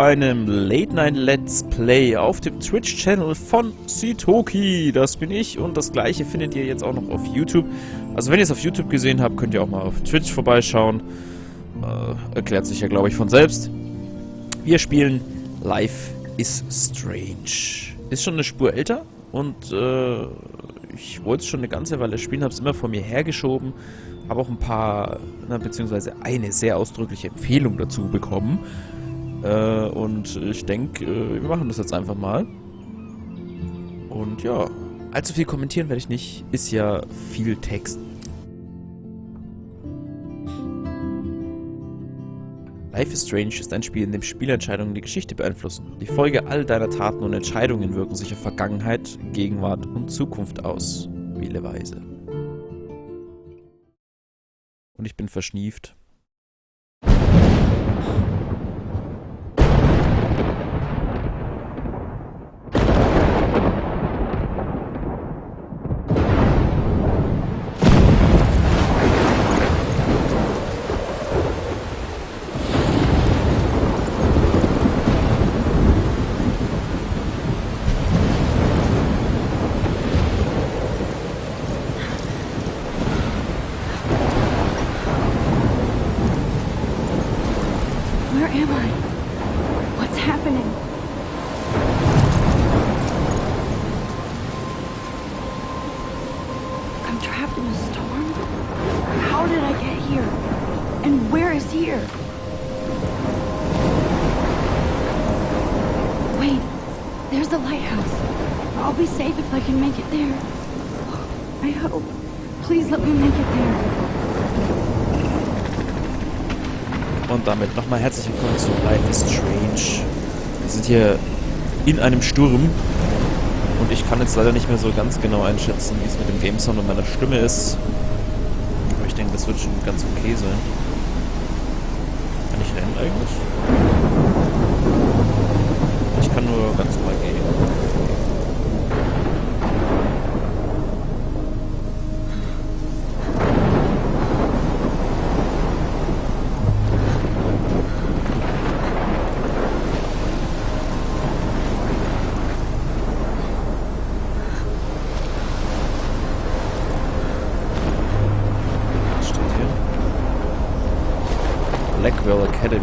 einem Late-Night-Let's Play auf dem Twitch-Channel von Sitoki. Das bin ich und das gleiche findet ihr jetzt auch noch auf YouTube. Also wenn ihr es auf YouTube gesehen habt, könnt ihr auch mal auf Twitch vorbeischauen. Erklärt sich ja, glaube ich, von selbst. Wir spielen Life is Strange. Ist schon eine Spur älter und ich wollte es schon eine ganze Weile spielen, habe es immer vor mir hergeschoben. Habe auch ein paar, beziehungsweise eine sehr ausdrückliche Empfehlung dazu bekommen. Und ich denke, wir machen das jetzt einfach mal. Und ja, allzu viel kommentieren werde ich nicht. Ist ja viel Text. Life is Strange ist ein Spiel, in dem Spielentscheidungen die Geschichte beeinflussen. Die Folge all deiner Taten und Entscheidungen wirken sich auf Vergangenheit, Gegenwart und Zukunft aus. Wähle weise. Und ich bin verschnieft. Where am I? What's happening? I'm trapped in a storm? How did I get here? And where is here? Wait, there's the lighthouse. I'll be safe if I can make it there. I hope. Please let me make it there. Und damit nochmal herzlich willkommen zu Life is Strange. Wir sind hier in einem Sturm und ich kann jetzt leider nicht mehr so ganz genau einschätzen, wie es mit dem Gamesound und meiner Stimme ist. Aber ich denke, das wird schon ganz okay sein. Kann ich rennen eigentlich? Ich kann nur ganz normal gehen. Blackwell Academy.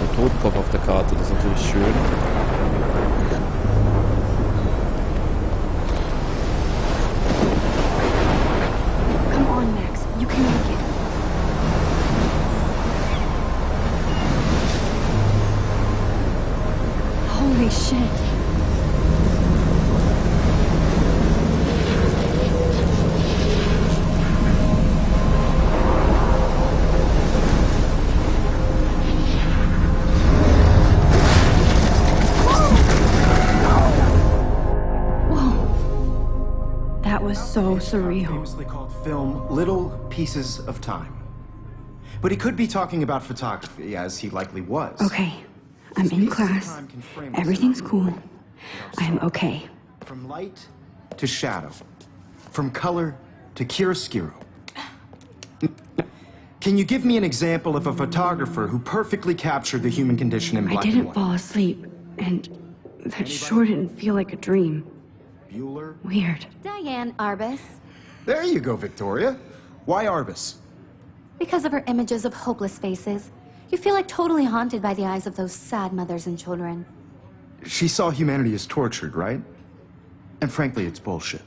Ein Totenkopf auf der Karte, das ist natürlich schön. Come on, Max. You can make it. Holy shit. So surreal. Famously called film Little Pieces of Time. But he could be talking about photography, as he likely was. Okay, I'm in class. Everything's cool. I am okay. From light to shadow. From color to chiaroscuro. Can you give me an example of a photographer who perfectly captured the human condition in black and I didn't white? fall asleep, and that sure didn't feel like a dream. Bueller? Weird. Diane Arbus. There you go, Victoria. Why Arbus? Because of her images of hopeless faces, you feel like totally haunted by the eyes of those sad mothers and children. She saw humanity as tortured, right? And frankly, it's bullshit.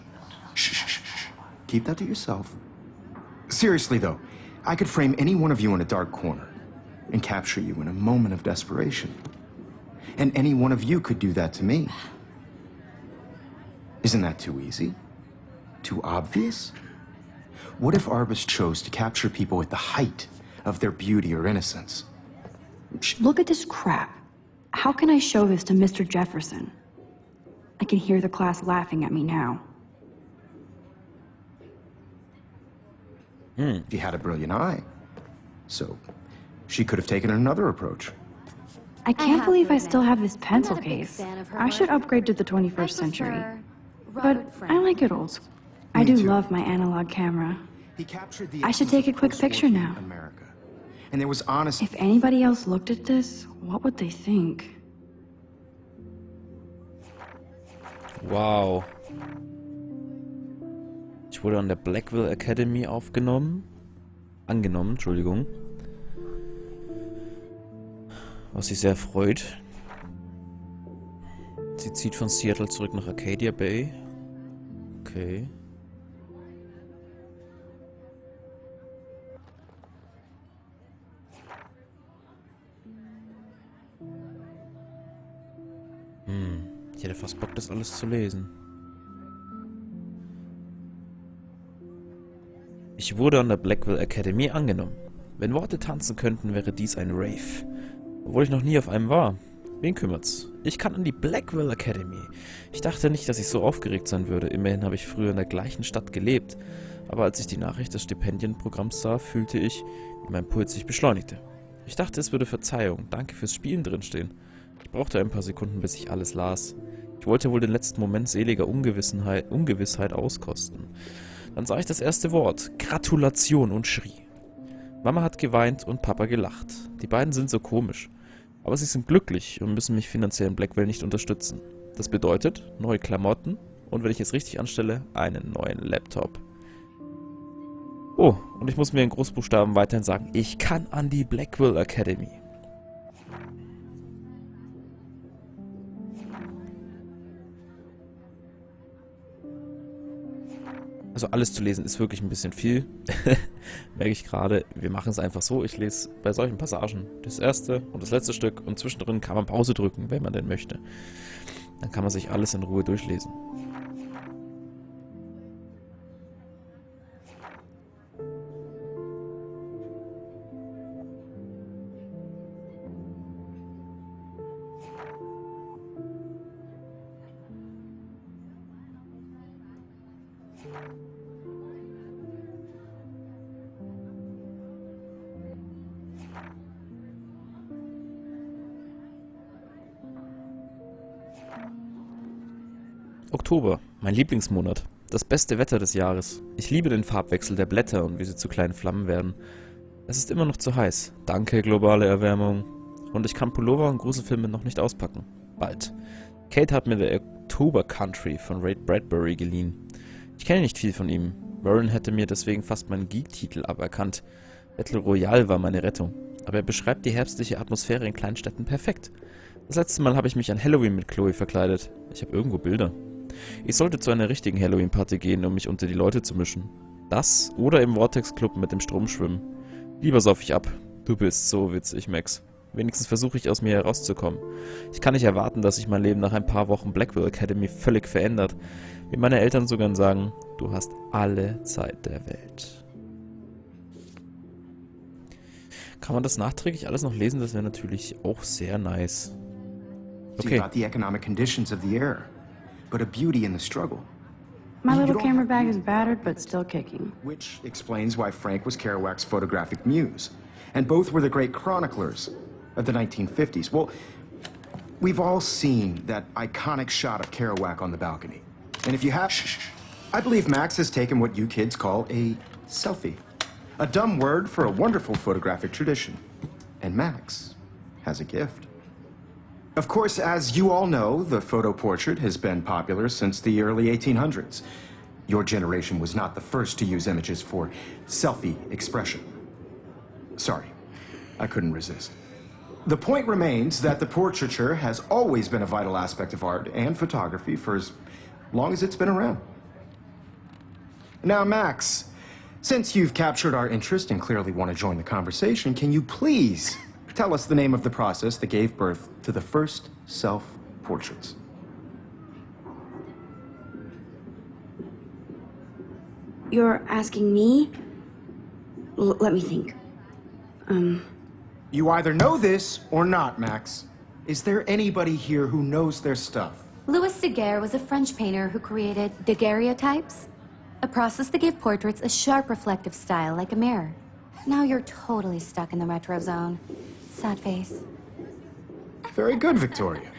Shh, shh, shh, shh. Keep that to yourself. Seriously, though, I could frame any one of you in a dark corner and capture you in a moment of desperation. And any one of you could do that to me. Isn't that too easy? Too obvious? What if Arbus chose to capture people at the height of their beauty or innocence? Look at this crap. How can I show this to Mr. Jefferson? I can hear the class laughing at me now. She had a brilliant eye. So, she could have taken another approach. I can't have believe to I still admit, have this pencil I'm not a big case. fan of her I should work. upgrade to the I 21st century. prefer But Robert I Frank. like it old school. I Me do too. love my analog camera. He captured the I should essence take a of quick post-war picture now. America. and there was honest. If anybody else looked at this, what would they think? Wow. Ich wurde an der Blackwell Academy angenommen, Entschuldigung. Was sie sehr freut. Sie zieht von Seattle zurück nach Arcadia Bay. Okay. Ich hätte fast Bock, das alles zu lesen. Ich wurde an der Blackwell Academy angenommen. Wenn Worte tanzen könnten, wäre dies ein Rave. Obwohl ich noch nie auf einem war. Wen kümmert's? Ich kann an die Blackwell Academy. Ich dachte nicht, dass ich so aufgeregt sein würde. Immerhin habe ich früher in der gleichen Stadt gelebt. Aber als ich die Nachricht des Stipendienprogramms sah, fühlte ich, wie mein Puls sich beschleunigte. Ich dachte, es würde Verzeihung, danke fürs Spielen drinstehen. Ich brauchte ein paar Sekunden, bis ich alles las. Ich wollte wohl den letzten Moment seliger Ungewissheit auskosten. Dann sah ich das erste Wort, Gratulation, und schrie. Mama hat geweint und Papa gelacht. Die beiden sind so komisch. Aber sie sind glücklich und müssen mich finanziell in Blackwell nicht unterstützen. Das bedeutet neue Klamotten und, wenn ich es richtig anstelle, einen neuen Laptop. Oh, und ich muss mir in Großbuchstaben weiterhin sagen, ich kann an die Blackwell Academy. Also alles zu lesen ist wirklich ein bisschen viel. Merke ich gerade. Wir machen es einfach so. Ich lese bei solchen Passagen das erste und das letzte Stück und zwischendrin kann man Pause drücken, wenn man denn möchte. Dann kann man sich alles in Ruhe durchlesen. Oktober, mein Lieblingsmonat. Das beste Wetter des Jahres. Ich liebe den Farbwechsel der Blätter und wie sie zu kleinen Flammen werden. Es ist immer noch zu heiß. Danke, globale Erwärmung. Und ich kann Pullover und Gruselfilme noch nicht auspacken. Bald. Kate hat mir The October Country von Ray Bradbury geliehen. Ich kenne nicht viel von ihm. Warren hätte mir deswegen fast meinen Geek-Titel aberkannt. Battle Royale war meine Rettung. Aber er beschreibt die herbstliche Atmosphäre in Kleinstädten perfekt. Das letzte Mal habe ich mich an Halloween mit Chloe verkleidet. Ich habe irgendwo Bilder. Ich sollte zu einer richtigen Halloween-Party gehen, um mich unter die Leute zu mischen. Das oder im Vortex-Club mit dem Strom schwimmen. Lieber sauf ich ab. Du bist so witzig, Max. Wenigstens versuche ich, aus mir herauszukommen. Ich kann nicht erwarten, dass sich mein Leben nach ein paar Wochen Blackwell Academy völlig verändert. Wie meine Eltern sogar sagen, du hast alle Zeit der Welt. Kann man das nachträglich alles noch lesen? Das wäre natürlich auch sehr nice. Okay. About the economic conditions of the era, but a beauty in the struggle. My little camera bag is battered, but still kicking. Which explains why Frank was Kerouac's photographic muse. And both were the great chroniclers of the 1950s. Well, we've all seen that iconic shot of Kerouac on the balcony. And if you have, I believe Max has taken what you kids call a selfie. A dumb word for a wonderful photographic tradition. And Max has a gift. Of course, as you all know, the photo portrait has been popular since the early 1800s. Your generation was not the first to use images for selfie expression. Sorry, I couldn't resist. The point remains that the portraiture has always been a vital aspect of art and photography for as long as it's been around. Now, Max, since you've captured our interest and clearly want to join the conversation, can you please tell us the name of the process that gave birth to the first self-portraits? You're asking me? Let me think. You either know this or not, Max. Is there anybody here who knows their stuff? Louis Daguerre was a French painter who created daguerreotypes, a process that gave portraits a sharp reflective style like a mirror. Now you're totally stuck in the retro zone. Sad face. Very good, Victoria.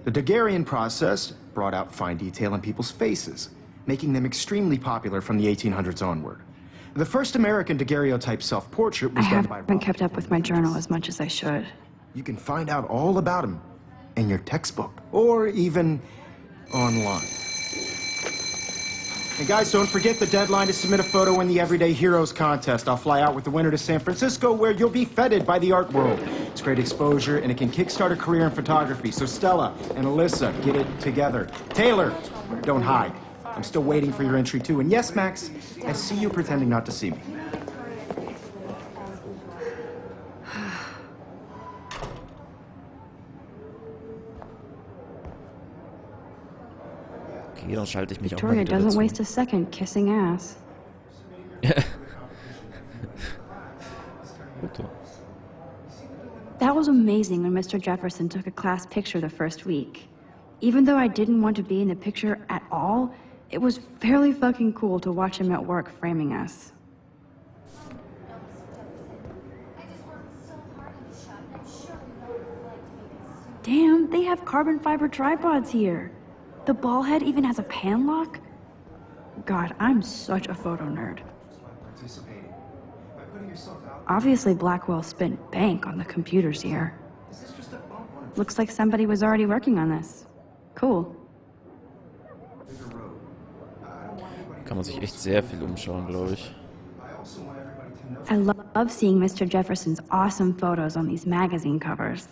The Daguerrean process brought out fine detail in people's faces, making them extremely popular from the 1800s onward. The first American daguerreotype self-portrait I was done by haven't Rob. kept up with my journal as much as I should. You can find out all about him in your textbook, or even online. And guys, don't forget the deadline to submit a photo in the Everyday Heroes contest. I'll fly out with the winner to San Francisco, where you'll be feted by the art world. It's great exposure, and it can kickstart a career in photography. So Stella and Alyssa, get it together. Taylor, don't hide. I'm still waiting for your entry, too. And yes, Max, I see you pretending not to see me. Okay, dann schalte ich mich auch mal Victoria wieder doesn't dazu. waste a second kissing ass. Gut. That was amazing when Mr. Jefferson took a class picture the first week. Even though I didn't want to be in the picture at all, it was fairly fucking cool to watch him at work framing us. Damn, they have carbon fiber tripods here. The ball head even has a pan lock? God, I'm such a photo nerd. Obviously, Blackwell spent bank on the computers here. Looks like somebody was already working on this. Cool. Kann man sich echt sehr viel umschauen, glaube ich. I love seeing Mr. Jefferson's awesome photos on these magazine covers.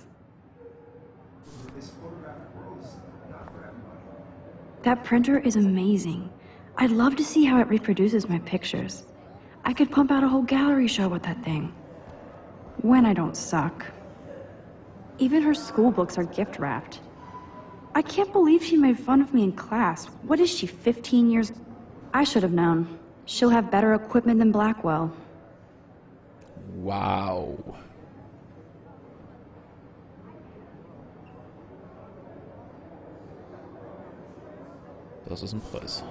That printer is amazing. I'd love to see how it reproduces my pictures. I could pump out a whole gallery show with that thing. When I don't suck. Even her school books are gift wrapped. I can't believe she made fun of me in class. What is she, 15 years? I should have known. She'll have better equipment than Blackwell. Wow. Das ist ein Preis.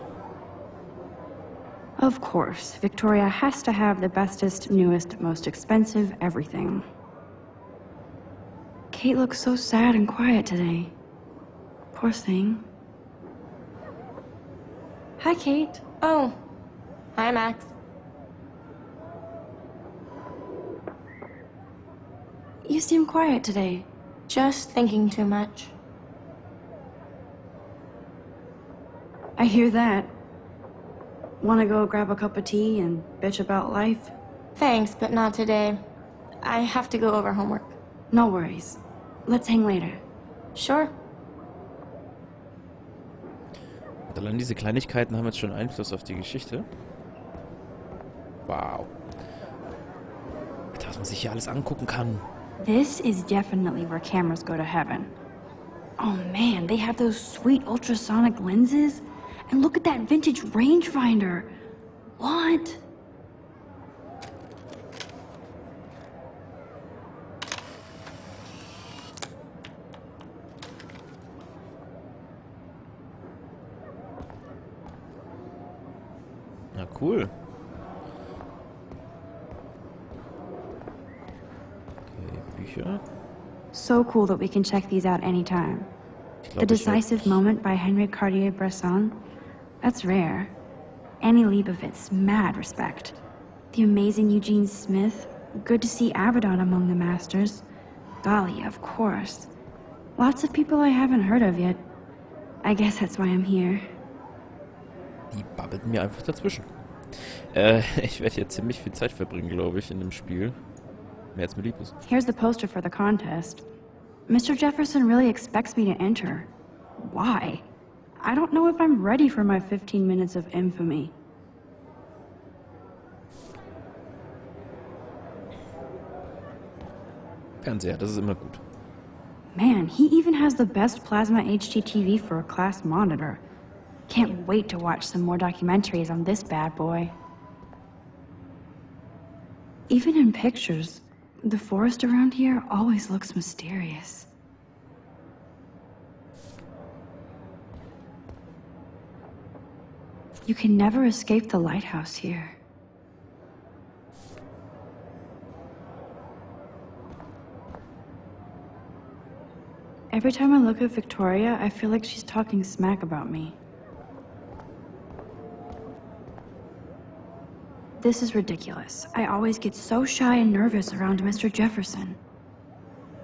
Of course, Victoria has to have the bestest, newest, most expensive everything. Kate looks so sad and quiet today. Poor thing. Hi, Kate. Oh. Hi, Max. You seem quiet today. Just thinking too much. I hear that. Wanna go grab a cup of tea and bitch about life? Thanks, but not today. I have to go over homework. No worries. Let's hang later. Sure. Und allein diese Kleinigkeiten haben jetzt schon Einfluss auf die Geschichte. Wow. Alter, was man sich hier alles angucken kann. This is definitely where cameras go to heaven. Oh man, they have those sweet ultrasonic lenses. And look at that vintage rangefinder. What? Na cool. Okay, Bücher. So cool that we can check these out anytime. Ich The glaube, Decisive Moment by Henry Cartier-Bresson. That's rare. Annie Leibovitz, mad respect. The amazing Eugene Smith. Good to see Abaddon among the masters. Dahlia, of course. Lots of people I haven't heard of yet. I guess that's why I'm here. Die babbelten mir einfach dazwischen. Ich werde hier ziemlich viel Zeit verbringen, glaube ich, in dem Spiel. Mehr als mir lieb ist. Here's the poster for the contest. Mr. Jefferson really expects me to enter. Why? I don't know if I'm ready for my 15 minutes of infamy. Fernseher, das ist immer gut. Man, he even has the best plasma HDTV for a class monitor. Can't wait to watch some more documentaries on this bad boy. Even in pictures, the forest around here always looks mysterious. You can never escape the lighthouse here. Every time I look at Victoria, I feel like she's talking smack about me. This is ridiculous. I always get so shy and nervous around Mr. Jefferson.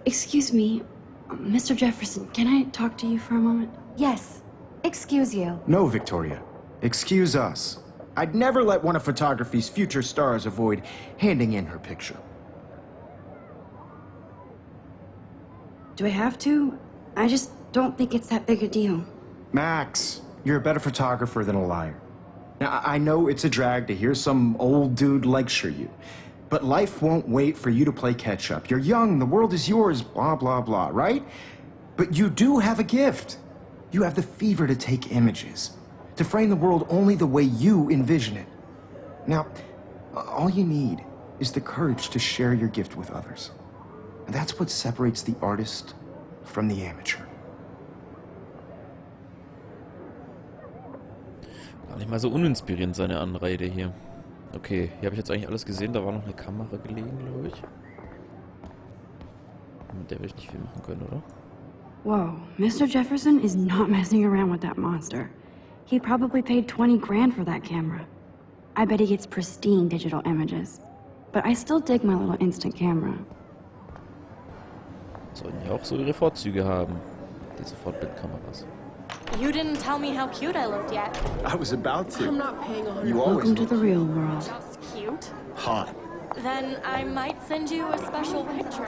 Excuse me, Mr. Jefferson, can I talk to you for a moment? Yes. Excuse you. No, Victoria. Excuse us. I'd never let one of photography's future stars avoid handing in her picture. Do I have to? I just don't think it's that big a deal. Max, you're a better photographer than a liar. Now, I know it's a drag to hear some old dude lecture you, but life won't wait for you to play catch-up. You're young, the world is yours, blah, blah, blah, right? But you do have a gift. You have the fever to take images, to frame the world only the way you envision it. Now, all you need is the courage to share your gift with others. And that's what separates the artist from the amateur. Gar nicht mal so uninspirierend seine Anrede hier. Okay, hier habe ich jetzt eigentlich alles gesehen. Da war noch eine Kamera gelegen, glaube ich. Mit der will ich nicht viel machen können, oder? Whoa, Mr. Jefferson is not messing around with that monster. He probably paid 20 grand for that camera. I bet he gets pristine digital images. But I still dig my little instant camera. Sollen ja auch so ihre Vorzüge haben, diese Sofortbildkameras. You didn't tell me how cute I looked yet. I was about to. I'm not paying 100. You always Welcome to the real world. Just cute. hot. Then I might send you a special picture.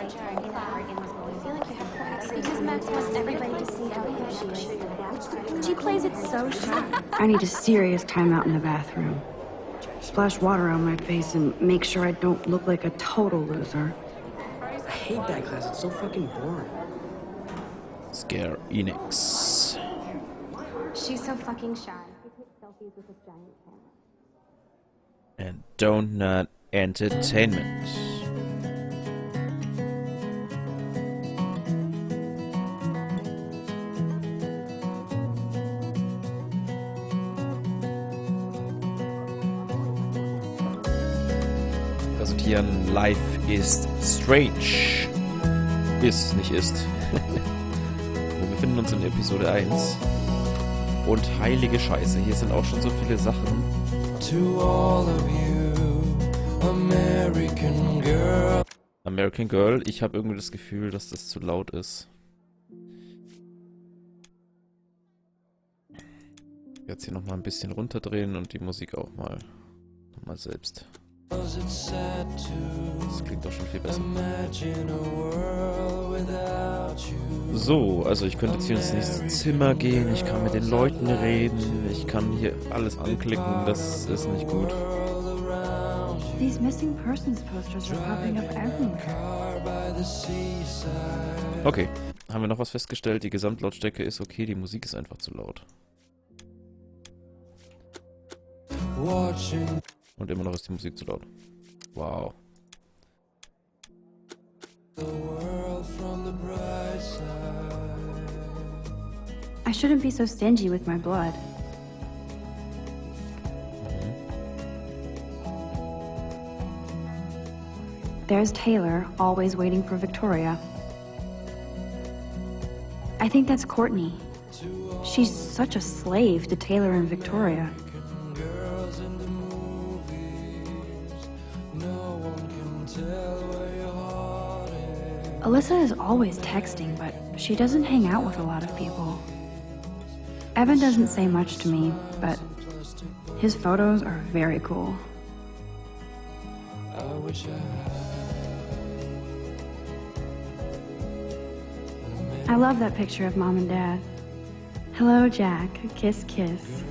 Because Max wants everybody to see how cute she is. She plays it so shy. I need a serious timeout in the bathroom. Splash water on my face and make sure I don't look like a total loser. I hate that class. It's so fucking boring. Scare Enix. She's so fucking shy. She takes selfies with a giant camera. And Donut Entertainment. Präsentieren Life is Strange. Ist, nicht ist. Wir befinden uns in Episode 1. Und heilige Scheiße, hier sind auch schon so viele Sachen. To all of you, American girl. American Girl, ich habe irgendwie das Gefühl, dass das zu laut ist. Jetzt hier nochmal ein bisschen runterdrehen und die Musik auch mal selbst. Das klingt doch schon viel besser. So, also ich könnte jetzt hier ins nächste Zimmer gehen, ich kann mit den Leuten reden, ich kann hier alles anklicken, das ist nicht gut. These missing persons posters are popping up everywhere. Okay, haben wir noch was festgestellt, die Gesamtlautstärke ist okay, die Musik ist einfach zu laut. Und immer noch ist die Musik zu laut. Wow. I shouldn't be so stingy with my blood. There's Taylor, always waiting for Victoria. I think that's Courtney. She's such a slave to Taylor and Victoria. Alyssa is always texting, but she doesn't hang out with a lot of people. Evan doesn't say much to me, but his photos are very cool. I love that picture of Mom and Dad. Hello, Jack. Kiss, kiss.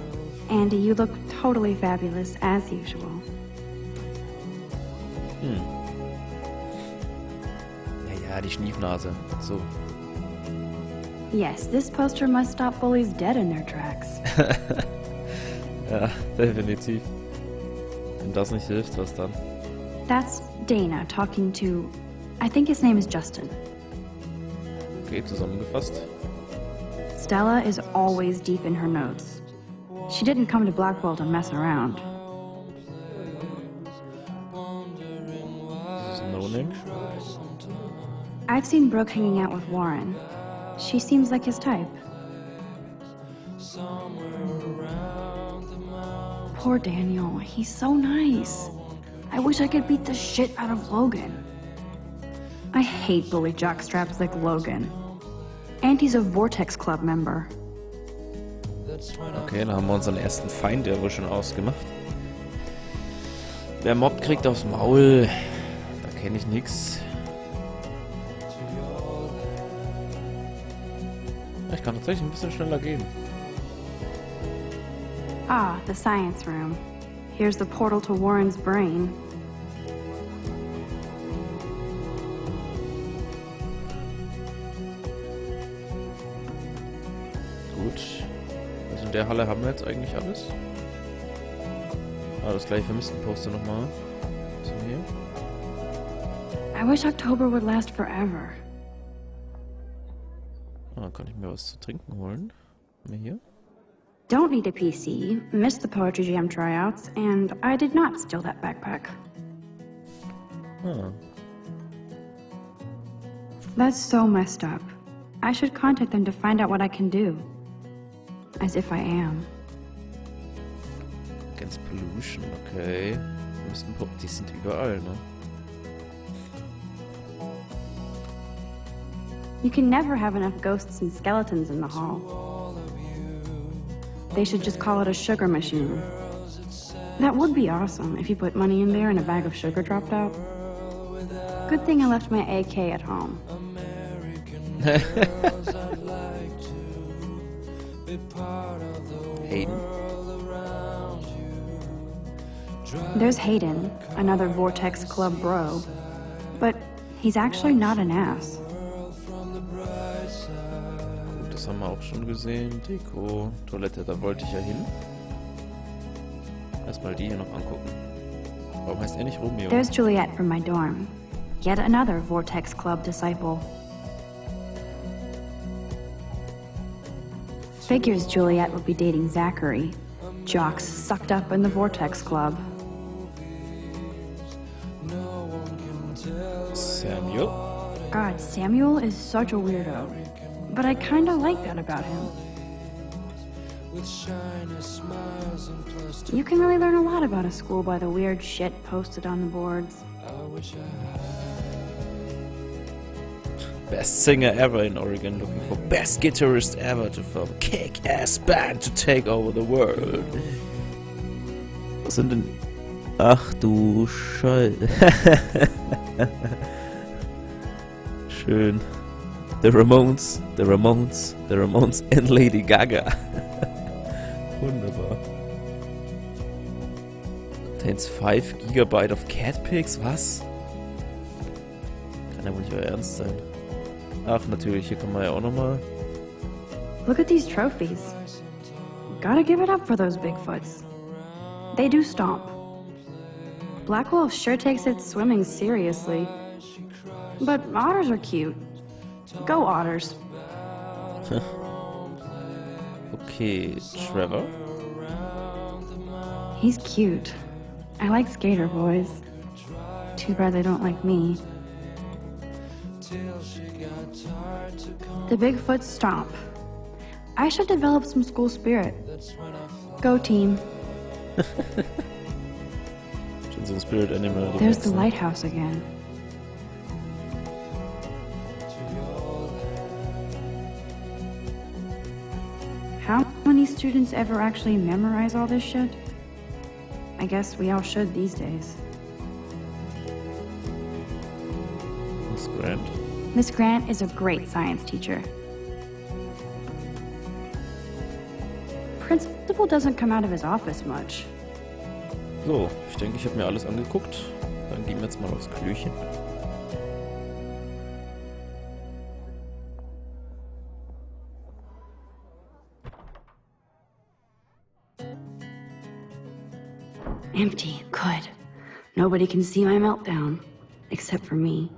Andy, you look totally fabulous, as usual. Ja, die Schniefnase. So. Yes, this poster must stop bullies dead in their tracks. Ja, definitiv. Wenn das nicht hilft, was dann? That's Dana talking to... I think his name is Justin. Okay, zusammengefasst. Stella is always deep in her notes. She didn't come to Blackwell to mess around. Das ist ein No-Name. I've seen Brooke hanging out with Warren. She seems like his type. Poor Daniel, he's so nice. I wish I could beat the shit out of Logan. I hate bully jockstraps like Logan. And he's a Vortex Club member. Okay, dann haben wir unseren ersten Feind ja wohl schon ausgemacht. Wer mobbt, kriegt aufs Maul. Da kenne ich nix. Ich kann tatsächlich ein bisschen schneller gehen. Ah, the science room. Here's the portal to Warren's brain. Gut. Also in der Halle haben wir jetzt eigentlich alles. Ah, das gleiche Vermissten-Poster nochmal. Was haben wir hier? I wish October would last forever. Ah, kann ich mir was zu trinken holen? Haben wir hier? Don't need a PC, missed the Poetry Jam tryouts, and I did not steal that backpack. Ah. That's so messed up. I should contact them to find out what I can do. As if I am. Against Pollution, okay. Die sind überall, ne? You can never have enough ghosts and skeletons in the hall. They should just call it a sugar machine. That would be awesome if you put money in there and a bag of sugar dropped out. Good thing I left my AK at home. Hayden. There's Hayden, another Vortex Club bro. But he's actually not an ass. Gut, das haben wir auch schon gesehen. Deko, Toilette, da wollte ich ja hin. Erstmal die hier noch angucken. Warum heißt er nicht Romeo? There's Juliet from my dorm. Yet another Vortex Club disciple. Figures Juliet would be dating Zachary. Jocks sucked up in the Vortex Club. Samuel? God, Samuel is such a weirdo. But I kinda like that about him. You can really learn a lot about a school by the weird shit posted on the boards. Best singer ever in Oregon, looking for best guitarist ever to form a kick-ass band to take over the world. Was sind denn... Ach du Scheiße. Schön. The Ramones, The Ramones, The Ramones and Lady Gaga. Wunderbar. Contains 5 GB of Catpics, was? Kann ja wohl nicht euer Ernst sein. Ach, natürlich, hier kann man ja auch nochmal. Look at these trophies. Gotta give it up for those Bigfoots. They do stomp. Blackwell sure takes its swimming seriously. But otters are cute. Go otters. Okay, Trevor. He's cute. I like skater boys. Too bad they don't like me. The Bigfoot stomp. I should develop some school spirit. Go team. Schon so ein Spirit Animal. There's the lighthouse again. How many students ever actually memorize all this shit? I guess we all should these days. Miss Grant. Miss Grant is a great science teacher. Principal doesn't come out of his office much. So, ich denke, ich habe mir alles angeguckt. Dann gehen wir jetzt mal aufs Klöchen. Empty. Good. Nobody can see my meltdown. Except for me.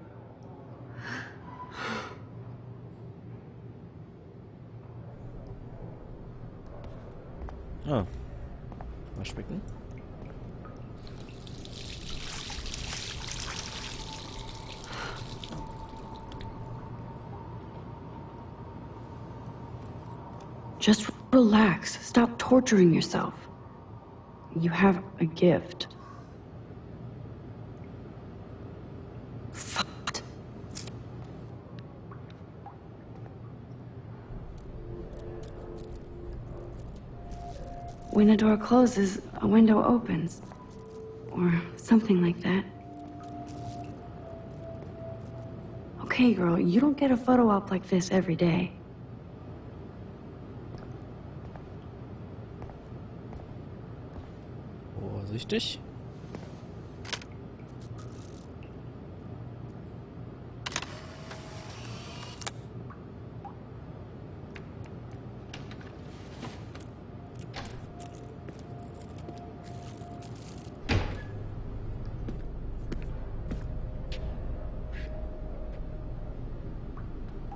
Ah. Waschbecken. Just relax. Stop torturing yourself. You have a gift. When a door closes, a window opens. Or something like that. Okay, girl, you don't get a photo op like this every day. Vorsichtig.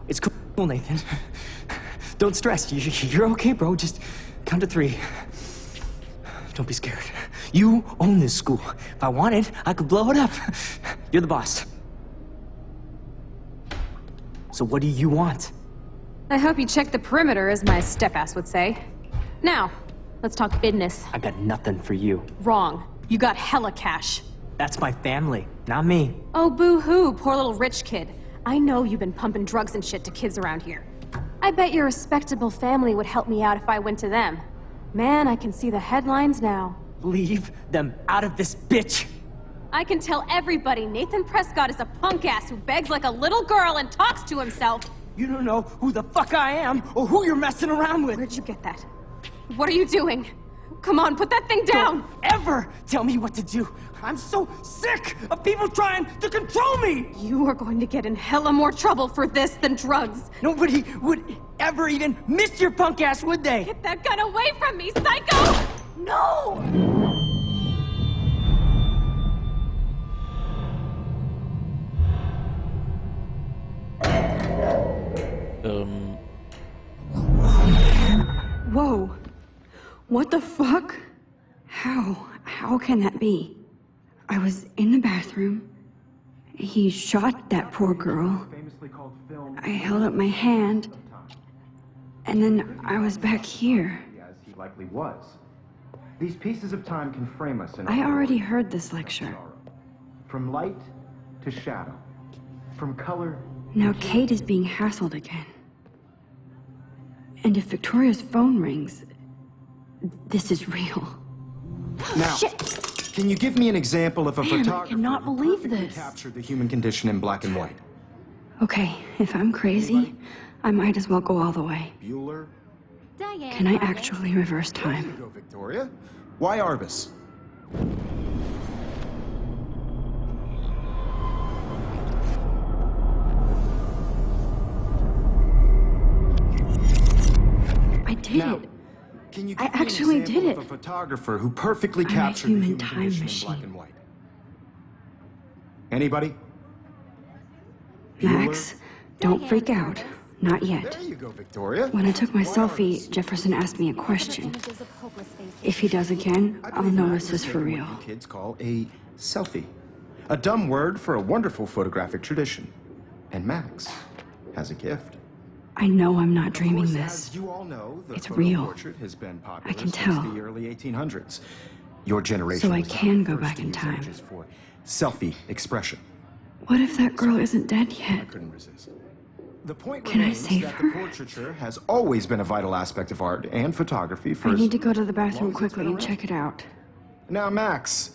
It's cool, Nathan. Don't stress. You're okay, bro. Just count to 3. Don't be scared. You own this school. If I wanted, I could blow it up. You're the boss. So what do you want? I hope you checked the perimeter, as my step-ass would say. Now, let's talk business. I got nothing for you. Wrong. You got hella cash. That's my family, not me. Oh, boo-hoo, poor little rich kid. I know you've been pumping drugs and shit to kids around here. I bet your respectable family would help me out if I went to them. Man, I can see the headlines now. Leave them out of this bitch! I can tell everybody Nathan Prescott is a punk ass who begs like a little girl and talks to himself. You don't know who the fuck I am or who you're messing around with. Where'd you get that? What are you doing? Come on, put that thing down! Don't ever tell me what to do. I'm so sick of people trying to control me! You are going to get in hella more trouble for this than drugs. Nobody would ever even miss your punk ass, would they? Get that gun away from me, psycho! No! Whoa. What the fuck? How can that be? I was in the bathroom. He shot that poor girl. I held up my hand. And then I was back here. As he likely was. These pieces of time can frame us in I already heard this lecture. From light to shadow. From color. Now Kate is being hassled again. And if Victoria's phone rings, this is real. Now, Shit! can you give me an example of a Man, I photographer cannot who believe perfectly this. captured the human condition in black and white? Okay, if I'm crazy, I might as well go all the way. Bueller? Diane. Can I Arbus. actually reverse There you time? go, Victoria. Why Arbus? I did Now, it. can you I give me an actually example did of it. a photographer who perfectly I'm a captured the human human time condition in machine. black and white? Anybody? Max, don't freak out. Not yet. There you go, Victoria. When I took my Why selfie, Arbus? Jefferson asked me a question. Images of hopeless faces. If he does again, I I'll believe know Max this has is for taken real. what you kids call a selfie. A dumb word for a wonderful photographic tradition. And Max has a gift. I know I'm not Of dreaming course, this. as you all know, the It's photo real. portrait has been popular I can since tell. the early 1800s. Your generation So I was not can the go first back to in use time. images for selfie expression. What if that girl isn't dead I yet? couldn't resist. The point Can I remains save that her? the portraiture has always been a vital aspect of art and photography for I as need to go to the bathroom long as it's quickly been and around. check it out. Now, Max,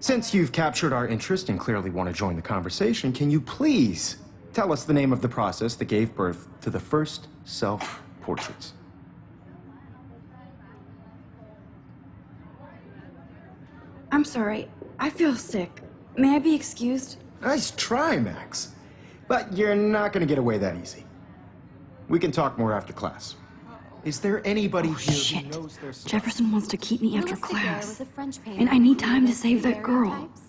since you've captured our interest and clearly want to join the conversation, can you please tell us the name of the process that gave birth to the first self-portraits? I'm sorry. I feel sick. May I be excused? Nice try, Max. But you're not going to get away that easy. We can talk more after class. Is there anybody here who Shit. knows their stuff? Jefferson wants to keep me after Louis Daguerre class. was a French painter And I need who time to created save that girl. daguerreotypes,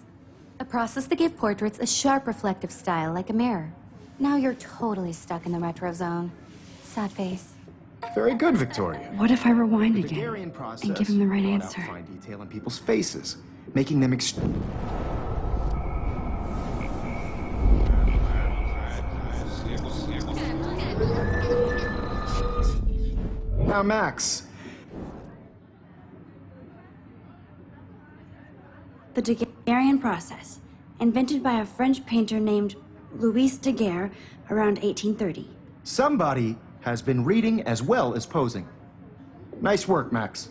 a process that gave portraits a sharp reflective style like a mirror. Now you're totally stuck in the retro zone. Sad face. Very good, Victoria. What if I rewind The again Daguerrean process and give him the right brought out answer? fine detail in people's faces, making them Now, Max, The Daguerrean process, invented by a French painter named Louis Daguerre around 1830. somebody has been reading as well as posing. Nice work, Max.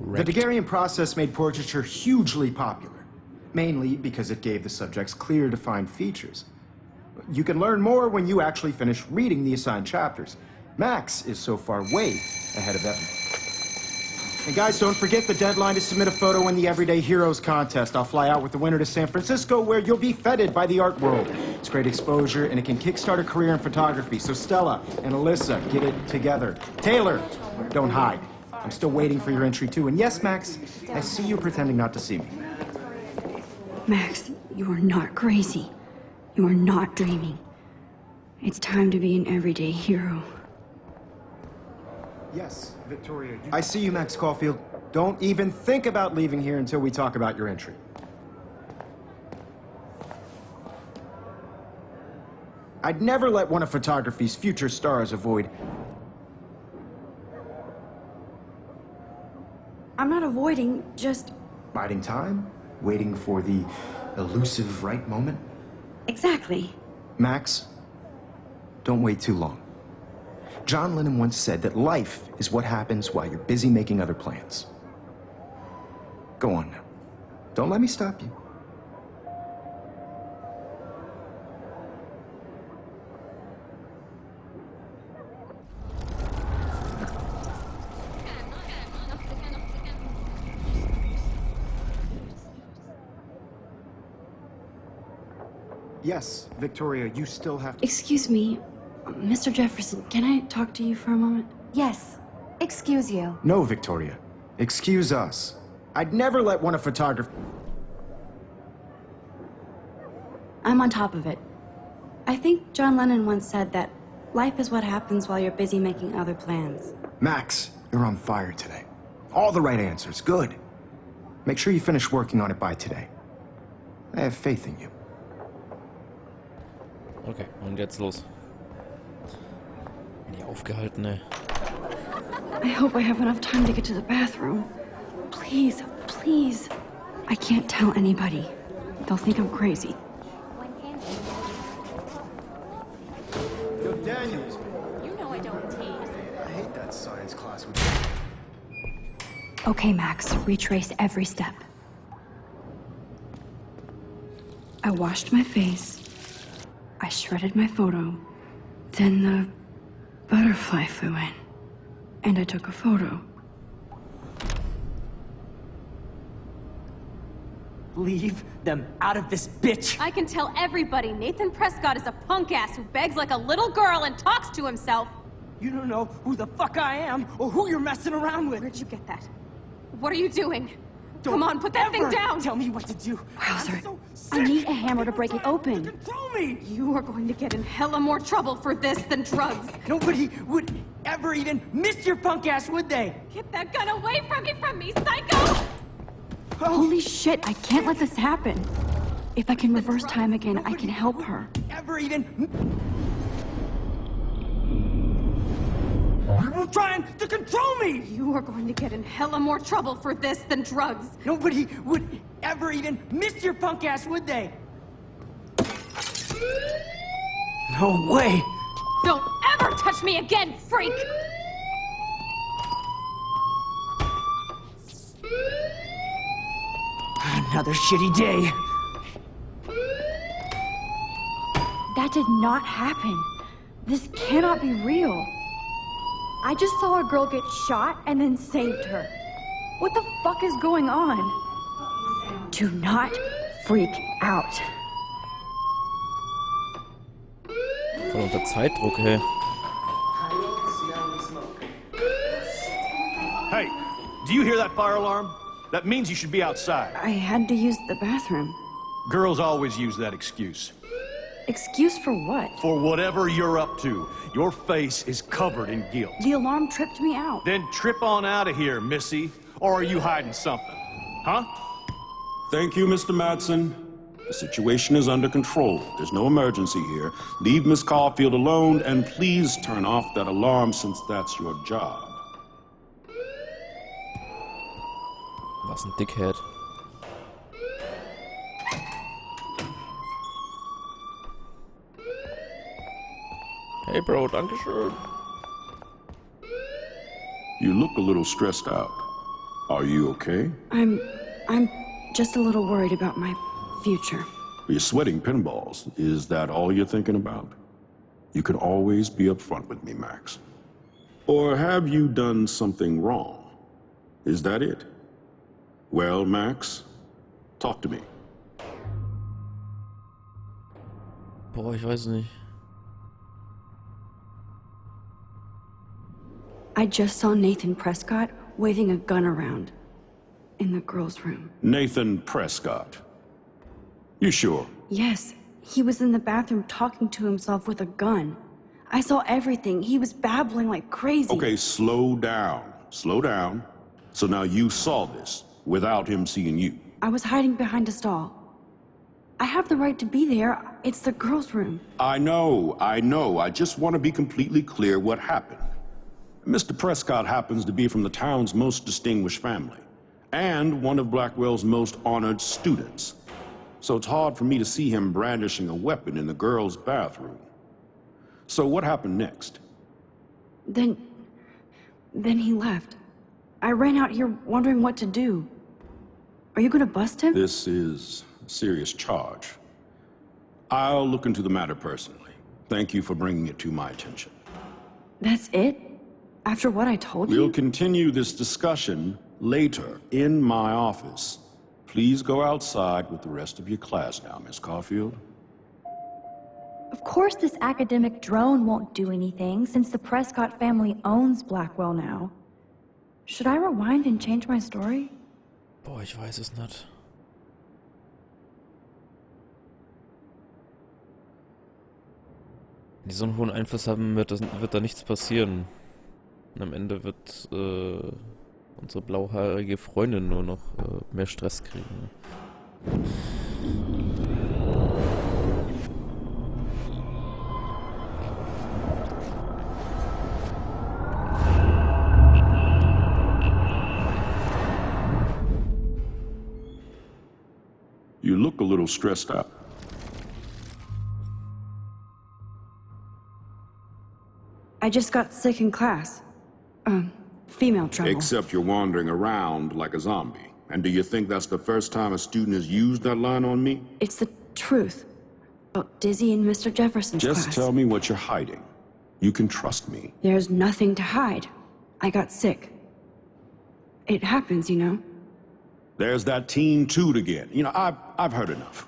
The Daguerrean process made portraiture hugely popular, mainly because it gave the subjects clear, defined features. You can learn more when you actually finish reading the assigned chapters. Max is so far way ahead of everyone. And guys, don't forget the deadline to submit a photo in the Everyday Heroes contest. I'll fly out with the winner to San Francisco, where you'll be feted by the art world. It's great exposure, and it can kickstart a career in photography. So Stella and Alyssa, get it together. Taylor, don't hide. I'm still waiting for your entry, too. And yes, Max, I see you pretending not to see me. Max, you are not crazy. You are not dreaming. It's time to be an everyday hero. Yes, Victoria. I see you, Max Caulfield. Don't even think about leaving here until we talk about your entry. I'd never let one of photography's future stars avoid... I'm not avoiding, just... biding time? Waiting for the elusive right moment? Exactly. Max, don't wait too long. John Lennon once said that life is what happens while you're busy making other plans. Go on now. Don't let me stop you. Yes, Victoria, you still have to... Excuse me, Mr. Jefferson, can I talk to you for a moment? Yes. Excuse you. No, Victoria. Excuse us. I'd never let one of photography... I'm on top of it. I think John Lennon once said that life is what happens while you're busy making other plans. Max, you're on fire today. All the right answers. Good. Make sure you finish working on it by today. I have faith in you. Okay, und jetzt los. Die aufgehaltene. I hope I have enough time to get to the bathroom. Please, please. I can't tell anybody. They'll think I'm crazy. Yo, Daniels. You know I don't tease. I hate that science class with Okay, Max, retrace every step. I washed my face. I shredded my photo. Then the butterfly flew in. And I took a photo. Leave them out of this bitch! I can tell everybody Nathan Prescott is a punk ass who begs like a little girl and talks to himself. You don't know who the fuck I am or who you're messing around with. Where'd you get that? What are you doing? Don't Come on, put that thing ever down! Tell me what to do. Wowzer. I'm so I sick need a of hammer to break it trying open. to Control me! You are going to get in hella more trouble for this than drugs. Nobody would ever even miss your punk ass, would they? Get that gun away from me, psycho! Holy shit, I can't let this happen. If I can reverse time again, I can help her. Ever even... You were trying to control me! You are going to get in hella more trouble for this than drugs. Nobody would ever even miss your punk ass, would they? No way! Don't ever touch me again, freak! Another shitty day. That did not happen. This cannot be real. I just saw a girl get shot and then saved her. What the fuck is going on? Do not freak out. Voll unter Zeitdruck, hey. Hey, do you hear that fire alarm? That means you should be outside. I had to use the bathroom. Girls always use that excuse. Excuse for what? For whatever you're up to, your face is covered in guilt. The alarm tripped me out. Then trip on out of here, Missy. Or are you hiding something? Huh? Thank you, Mr. Madsen. The situation is under control. There's no emergency here. Leave Miss Caulfield alone, and please turn off that alarm since that's your job. Was ein Dickhead. Hey Bro, dankeschön. You look a little stressed out. Are you okay? I'm just a little worried about my future. You're sweating pinballs. Is that all you're thinking about? You can always be upfront with me, Max. Or have you done something wrong? Is that it? Well, Max, talk to me. Boah, ich weiß nicht. I just saw Nathan Prescott waving a gun around in the girls' room. Nathan Prescott. You sure? Yes, he was in the bathroom talking to himself with a gun. I saw everything. He was babbling like crazy. Okay, slow down. Slow down. So now you saw this without him seeing you. I was hiding behind a stall. I have the right to be there. It's the girls' room. I know. I just want to be completely clear what happened. Mr. Prescott happens to be from the town's most distinguished family, and one of Blackwell's most honored students. So it's hard for me to see him brandishing a weapon in the girls' bathroom. So what happened next? Then he left. I ran out here wondering what to do. Are you gonna bust him? This is a serious charge. I'll look into the matter personally. Thank you for bringing it to my attention. That's it? After what I told you? We'll continue this discussion later in my office. Please go outside with the rest of your class now, Miss Caulfield. Of course this academic drone won't do anything, since the Prescott family owns Blackwell now. Should I rewind and change my story? Boah, ich weiß es nicht. Wenn die so einen hohen Einfluss haben, wird da nichts passieren. Und am Ende wird unsere blauhaarige Freundin nur noch mehr Stress kriegen. You look a little stressed out. I just got sick in class. Female trouble. Except you're wandering around like a zombie. And do you think that's the first time a student has used that line on me? It's the truth. About Dizzy and Mr. Jefferson's class. Just tell me what you're hiding. You can trust me. There's nothing to hide. I got sick. It happens, you know. There's that teen toot again. You know, I've heard enough.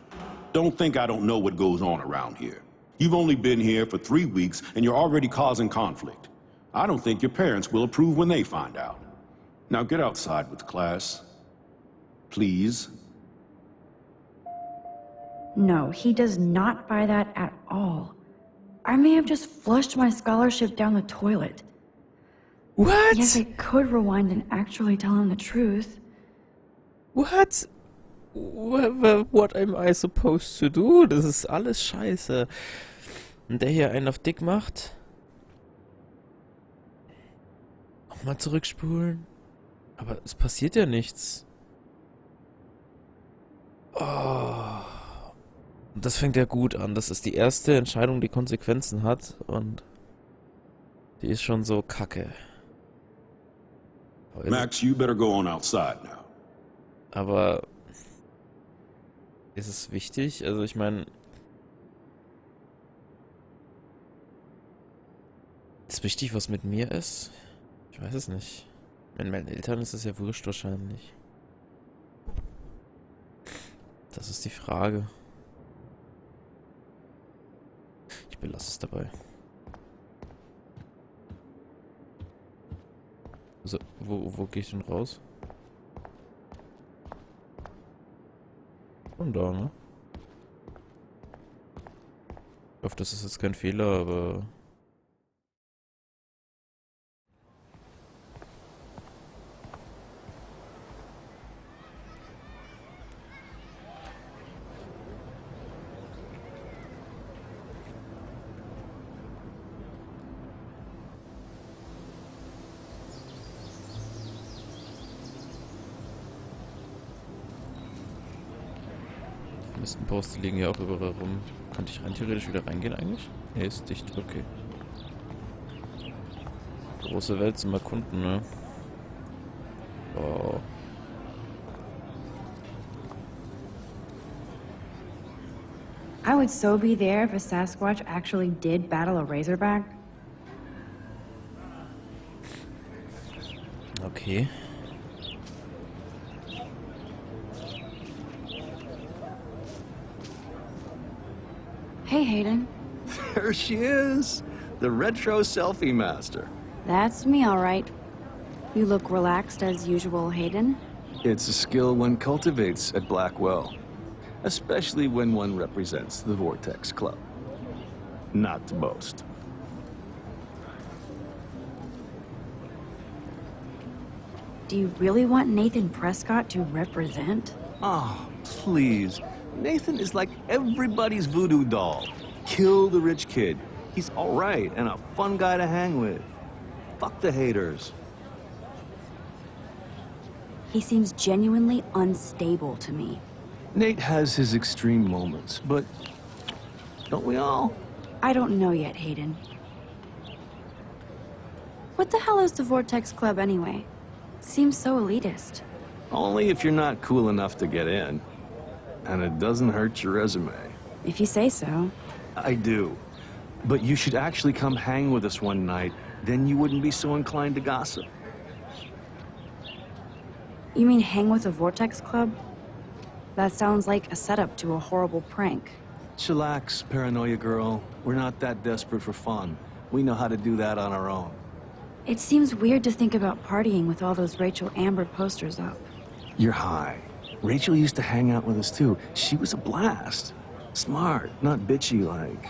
Don't think I don't know what goes on around here. You've only been here for 3 weeks and you're already causing conflict. I don't think your parents will approve when they find out. Now get outside with class. Please. No, he does not buy that at all. I may have just flushed my scholarship down the toilet. What? Yes, I could rewind and actually tell him the truth. What? What am I supposed to do? Das ist alles scheiße. Und der hier einen auf dick macht. Nochmal zurückspulen. Aber es passiert ja nichts. Oh. Und das fängt ja gut an. Das ist die erste Entscheidung, die Konsequenzen hat. Und die ist schon so kacke. Max, you better go on outside now. Aber ist es wichtig? Also ich meine, ist wichtig, was mit mir ist? Ich weiß es nicht. Mit meinen Eltern ist es ja wurscht wahrscheinlich. Das ist die Frage. Ich belasse es dabei. Also, wo gehe ich denn raus? Und da, ne? Ich hoffe, das ist jetzt kein Fehler, aber... Mistenposte liegen ja auch überall rum. Könnte ich rein theoretisch wieder reingehen eigentlich? Nee, ist dicht, okay. Große Welt zum Erkunden, ne? Oh. I would so be there if a Sasquatch actually did battle a Razorback. Okay. Hey, Hayden. There she is, the retro selfie master. That's me, all right. You look relaxed as usual, Hayden. It's a skill one cultivates at Blackwell, especially when one represents the Vortex Club. Not to boast. Do you really want Nathan Prescott to represent? Oh, please. Nathan is like everybody's voodoo doll. Kill the rich kid. He's all right and a fun guy to hang with. Fuck the haters. He seems genuinely unstable to me. Nate has his extreme moments, but don't we all? I don't know yet, Hayden. What the hell is the Vortex Club anyway? Seems so elitist. Only if you're not cool enough to get in. And it doesn't hurt your resume. If you say so. I do. But you should actually come hang with us one night. Then you wouldn't be so inclined to gossip. You mean hang with the Vortex Club? That sounds like a setup to a horrible prank. Chillax, paranoia girl. We're not that desperate for fun. We know how to do that on our own. It seems weird to think about partying with all those Rachel Amber posters up. You're high. Rachel used to hang out with us too. She was a blast. Smart, not bitchy like,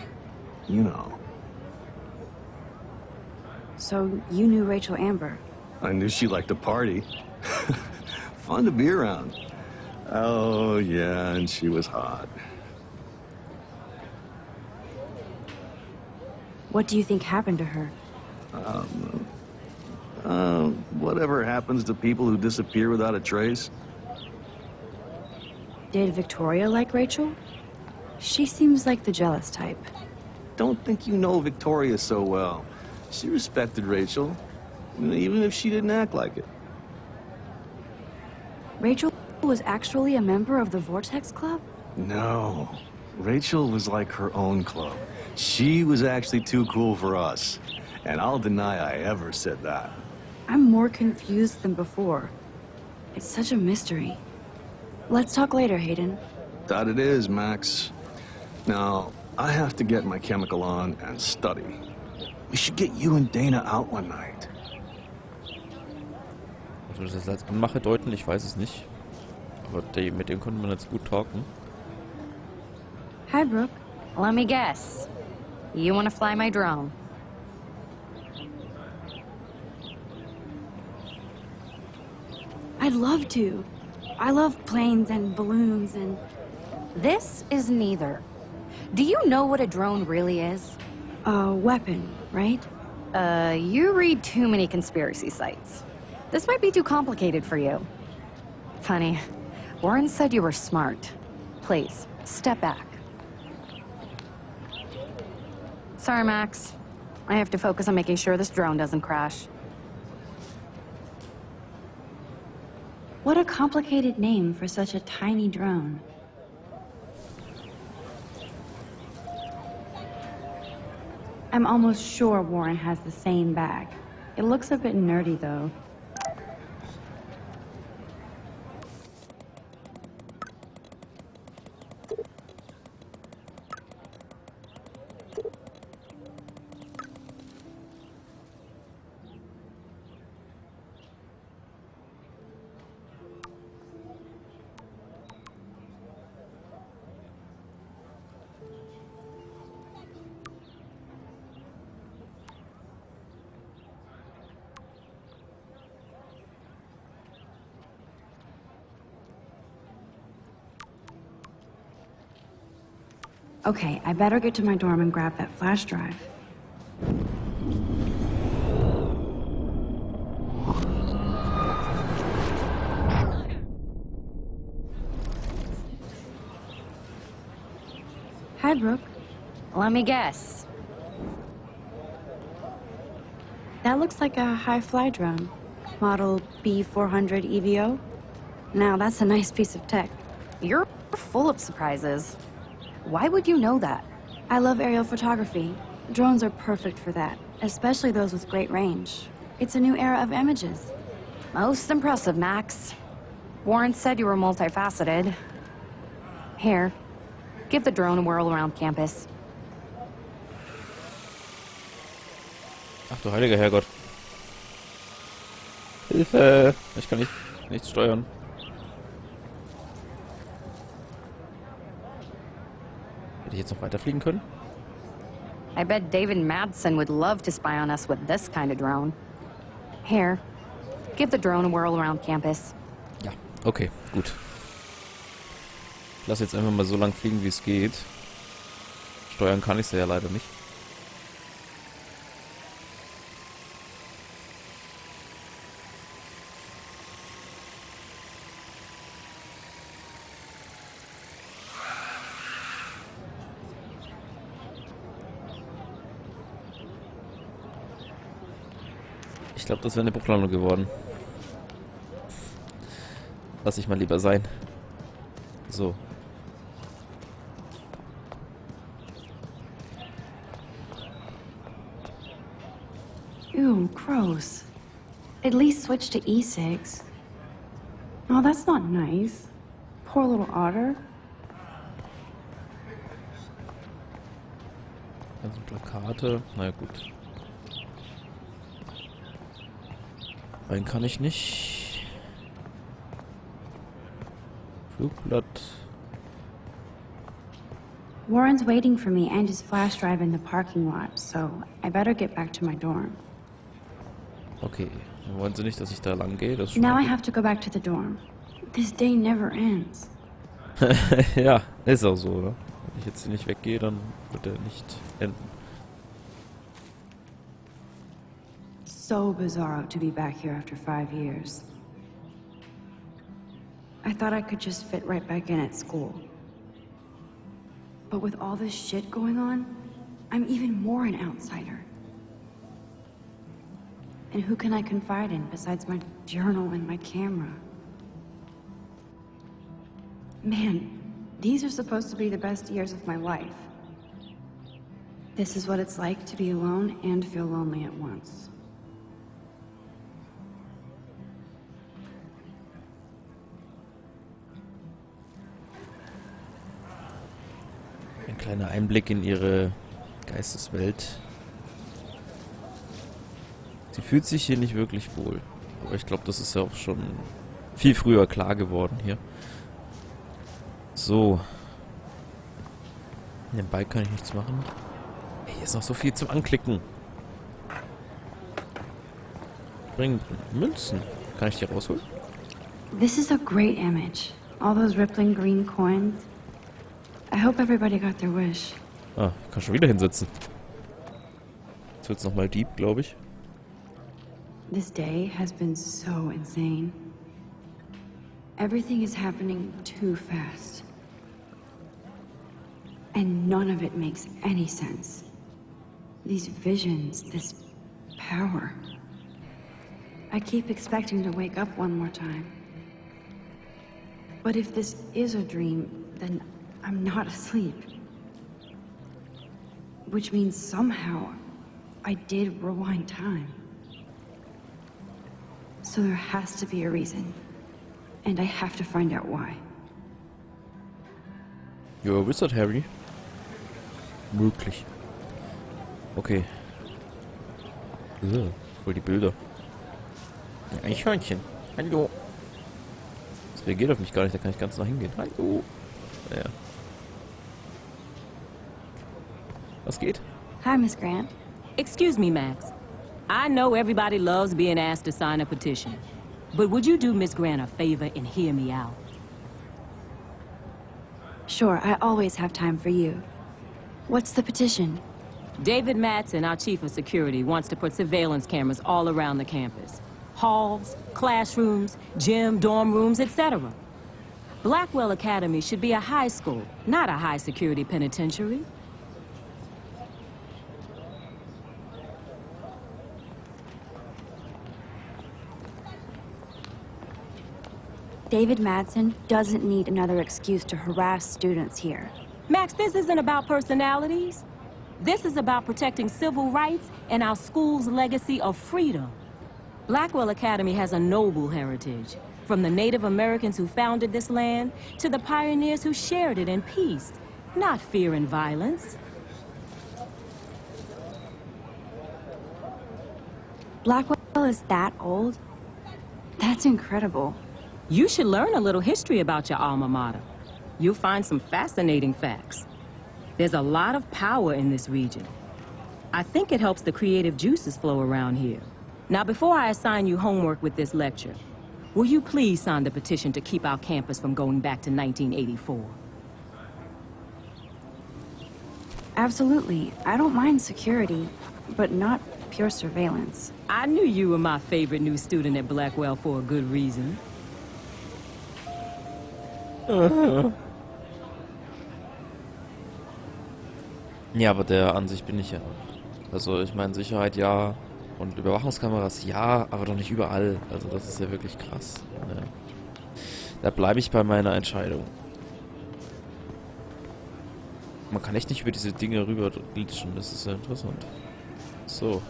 you know. So you knew Rachel Amber? I knew she liked to party. Fun to be around. Oh, yeah, and she was hot. What do you think happened to her? Whatever happens to people who disappear without a trace. Did Victoria like Rachel? She seems like the jealous type. Don't think you know Victoria so well. She respected Rachel, even if she didn't act like it. Rachel was actually a member of the Vortex Club? No. Rachel was like her own club. She was actually too cool for us. And I'll deny I ever said that. I'm more confused than before. It's such a mystery. Let's talk later, Hayden. That it is, Max. Now, I have to get my chemical on and study. We should get you and Dana out one night. Also das als Anmache deuten, ich weiß es nicht. Aber mit dem konnte man jetzt gut talken. Hi, Brooke. Let me guess. You want to fly my drone? I'd love to. I love planes and balloons and... This is neither. Do you know what a drone really is? A weapon, right? You read too many conspiracy sites. This might be too complicated for you. Funny. Warren said you were smart. Please, step back. Sorry, Max. I have to focus on making sure this drone doesn't crash. What a complicated name for such a tiny drone. I'm almost sure Warren has the same bag. It looks a bit nerdy, though. Okay, I better get to my dorm and grab that flash drive. Hi, Brooke. Let me guess. That looks like a high-fly drone. Model B400 EVO. Now that's a nice piece of tech. You're full of surprises. Why would you know that? I love aerial photography. Drones are perfect for that, especially those with great range. It's a new era of images. Most impressive, Max. Warren said you were multifaceted. Here, give the drone a whirl around campus. Ach du heiliger Herrgott. Hilfe! Ich kann nichts steuern. Hätte ich jetzt noch weiterfliegen können? I bet David Madsen would love to spy on us with this kind of drone. Here, give the drone a whirl around campus. Ja, okay, gut. Ich lasse jetzt einfach mal so lang fliegen, wie es geht. Steuern kann ich sie ja leider nicht. Ich glaube, das wäre eine Bruchlandung geworden. Lass ich mal lieber sein. So. Ew, gross. At least switch to E6. Oh, that's not nice. Poor little otter. Also Plakate. Na ja, gut. Rein kann ich nicht. Flugblatt. Warren's waiting for me and his flash drive in the parking lot, so I better get back to my dorm. Okay. Wollen Sie nicht, dass ich da lang gehe? Das ist schon Now mal I gut. have to go back to the dorm. This day never ends. Ja, ist auch so, oder? Wenn ich jetzt hier nicht weggehe, dann wird er nicht enden. So bizarro to be back here after 5 years. I thought I could just fit right back in at school. But with all this shit going on, I'm even more an outsider. And who can I confide in besides my journal and my camera? Man, these are supposed to be the best years of my life. This is what it's like to be alone and feel lonely at once. Ein kleiner Einblick in ihre Geisteswelt. Sie fühlt sich hier nicht wirklich wohl. Aber ich glaube, das ist ja auch schon viel früher klar geworden hier. So. Nebenbei kann ich nichts machen. Hey, hier ist noch so viel zum Anklicken. Bringen Münzen. Kann ich die rausholen? This is a great image. All those rippling green coins. I hope everybody got their wish. Ah, ich kann schon wieder hinsetzen. Jetzt wird's nochmal deep, glaube ich. This day has been so insane. Everything is happening too fast. And none of it makes any sense. These visions, this power. I keep expecting to wake up one more time. But if this is a dream, then I'm not asleep. Which means somehow I did rewind time. So there has to be a reason. And I have to find out why. You're a wizard, Harry. Möglich. Okay. Voll die Bilder. Ein Eichhörnchen. Hallo. Das reagiert auf mich gar nicht, da kann ich ganz nach hingehen. Hallo. Naja. Was geht? Hi, Miss Grant. Excuse me, Max. I know everybody loves being asked to sign a petition. But would you do Miss Grant a favor and hear me out? Sure, I always have time for you. What's the petition? David Madsen, our chief of security, wants to put surveillance cameras all around the campus. Halls, classrooms, gym, dorm rooms, etc. Blackwell Academy should be a high school, not a high-security penitentiary. David Madsen doesn't need another excuse to harass students here. Max, this isn't about personalities. This is about protecting civil rights and our school's legacy of freedom. Blackwell Academy has a noble heritage, from the Native Americans who founded this land to the pioneers who shared it in peace, not fear and violence. Blackwell is that old? That's incredible. You should learn a little history about your alma mater. You'll find some fascinating facts. There's a lot of power in this region. I think it helps the creative juices flow around here. Now, before I assign you homework with this lecture, will you please sign the petition to keep our campus from going back to 1984? Absolutely. I don't mind security, but not pure surveillance. I knew you were my favorite new student at Blackwell for a good reason. Ja, aber der Ansicht bin ich ja. Also ich meine Sicherheit ja und Überwachungskameras ja, aber doch nicht überall. Also das ist ja wirklich krass. Ja. Da bleibe ich bei meiner Entscheidung. Man kann echt nicht über diese Dinge rüber glitschen, das ist ja interessant. So.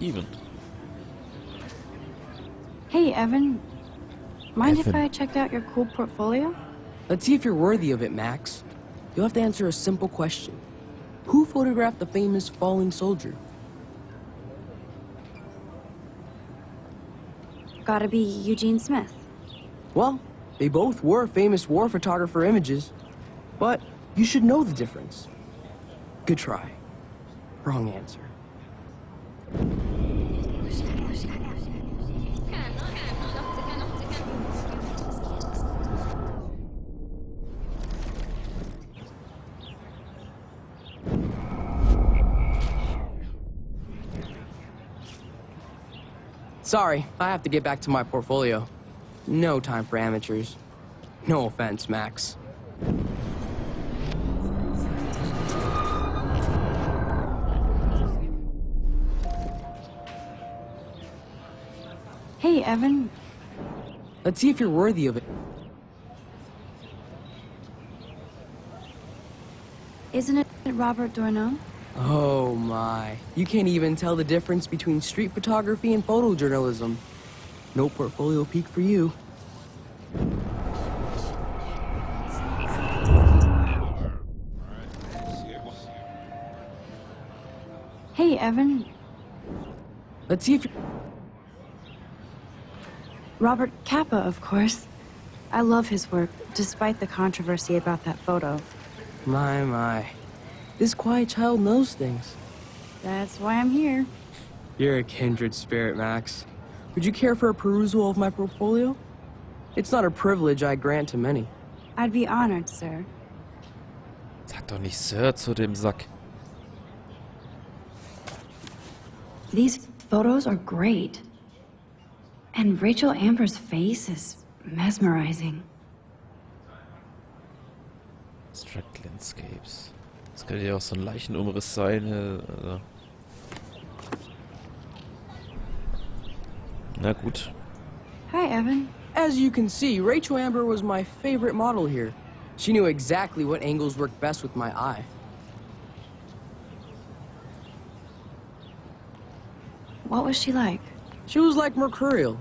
Even. Hey, Evan. Mind if Evan. I checked out your cool portfolio? Let's see if you're worthy of it, Max. You'll have to answer a simple question. Who photographed the famous falling soldier? Gotta be Eugene Smith. Well, they both were famous war photographer images, but you should know the difference. Good try. Wrong answer. Sorry, I have to get back to my portfolio. No time for amateurs. No offense, Max. Hey, Evan. Let's see if you're worthy of it. Isn't it Robert Doisneau? Oh my. You can't even tell the difference between street photography and photojournalism. No portfolio peek for you. Hey, Evan. Let's see if you're... Robert Capa, of course. I love his work, despite the controversy about that photo. My. This quiet child knows things. That's why I'm here. You're a kindred spirit, Max. Would you care for a perusal of my portfolio? It's not a privilege I grant to many. I'd be honored, sir. Sag doch nicht Sir zu dem Sack. These photos are great. And Rachel Amber's face is mesmerizing. Abstract Landscapes. Das könnte ja auch so ein Leichenumriss sein. Also. Na gut. Hi, Evan. As you can see, Rachel Amber was my favorite model here. She knew exactly what angles worked best with my eye. What was she like? She was like mercurial.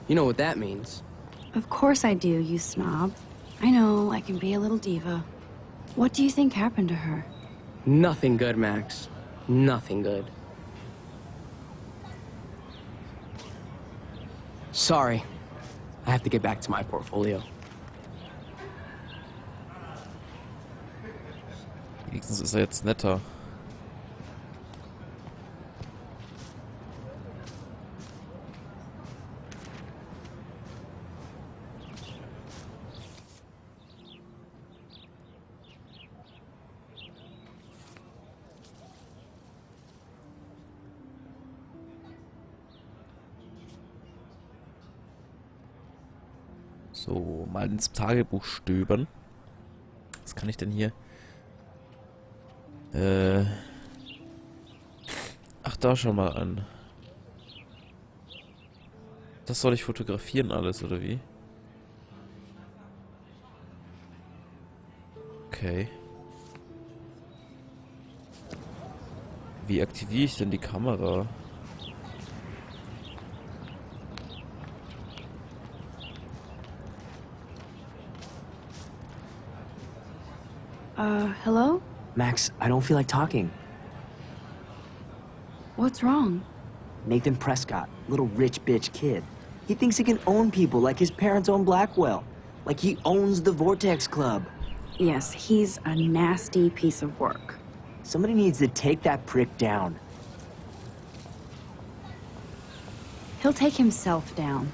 You know what that means. Of course I do, you snob. I know, I can be a little diva. What do you think happened to her? Nothing good, Max. Nothing good. Sorry. I have to get back to my portfolio. Wenigstens ist er jetzt netter. So, mal ins Tagebuch stöbern. Was kann ich denn hier? Ach, da schon mal an. Das soll ich fotografieren alles, oder wie? Okay. Wie aktiviere ich denn die Kamera? Hello? Max, I don't feel like talking. What's wrong? Nathan Prescott, little rich bitch kid. He thinks he can own people like his parents own Blackwell. Like he owns the Vortex Club. Yes, he's a nasty piece of work. Somebody needs to take that prick down. He'll take himself down.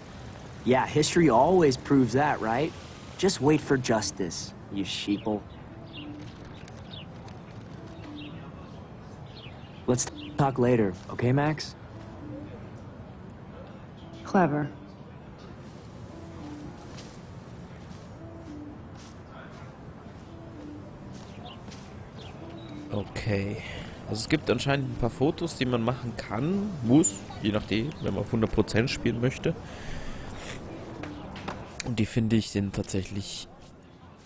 Yeah, history always proves that, right? Just wait for justice, you sheeple. Let's talk later, okay, Max? Clever. Okay. Also es gibt anscheinend ein paar Fotos, die man machen kann, muss, je nachdem, wenn man auf 100% spielen möchte. Und die finde ich dann tatsächlich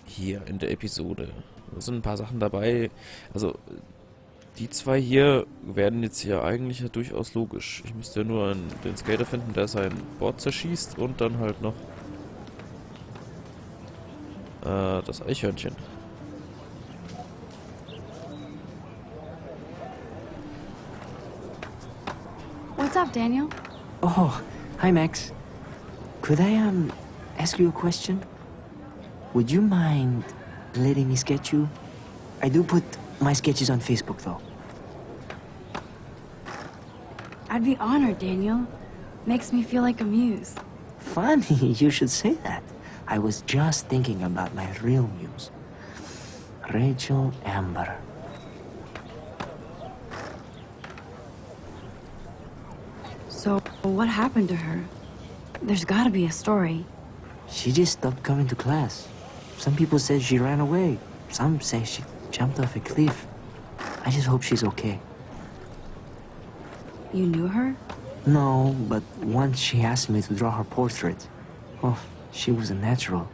hier in der Episode. Da sind ein paar Sachen dabei. Also die zwei hier werden jetzt ja eigentlich ja durchaus logisch. Ich müsste ja nur den Skater finden, der sein Board zerschießt und dann halt noch das Eichhörnchen. What's up, Daniel? Oh, hi, Max. Could I, ask you a question? Would you mind letting me sketch you? I do put my sketches on Facebook, though. I'd be honored, Daniel. Makes me feel like a muse. Funny, you should say that. I was just thinking about my real muse. Rachel Amber. So, what happened to her? There's gotta be a story. She just stopped coming to class. Some people say she ran away. Some say she jumped off a cliff. I just hope she's okay. You knew her? No, but once she asked me to draw her portrait. Oh, she was a natural.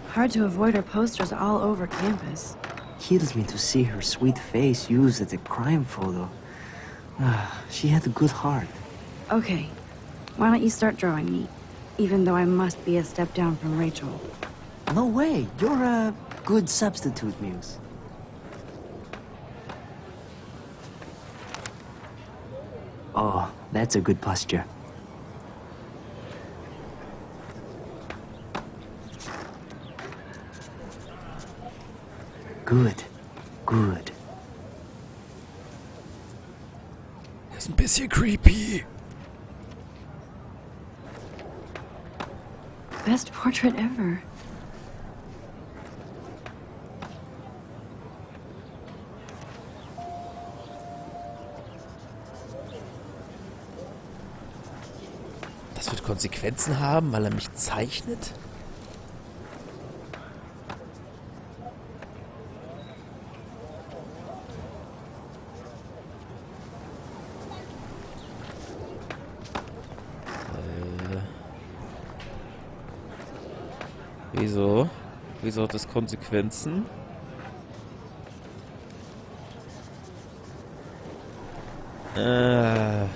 Hard to avoid her posters all over campus. Kills me to see her sweet face used as a crime photo. She had a good heart. Okay, why don't you start drawing me? Even though I must be a step down from Rachel. No way, you're a good substitute, Muse. Oh, that's a good posture. Good, good. Ist ein bisschen creepy. Best portrait ever. Das wird Konsequenzen haben, weil er mich zeichnet? Wieso? Wieso hat das Konsequenzen? Naja.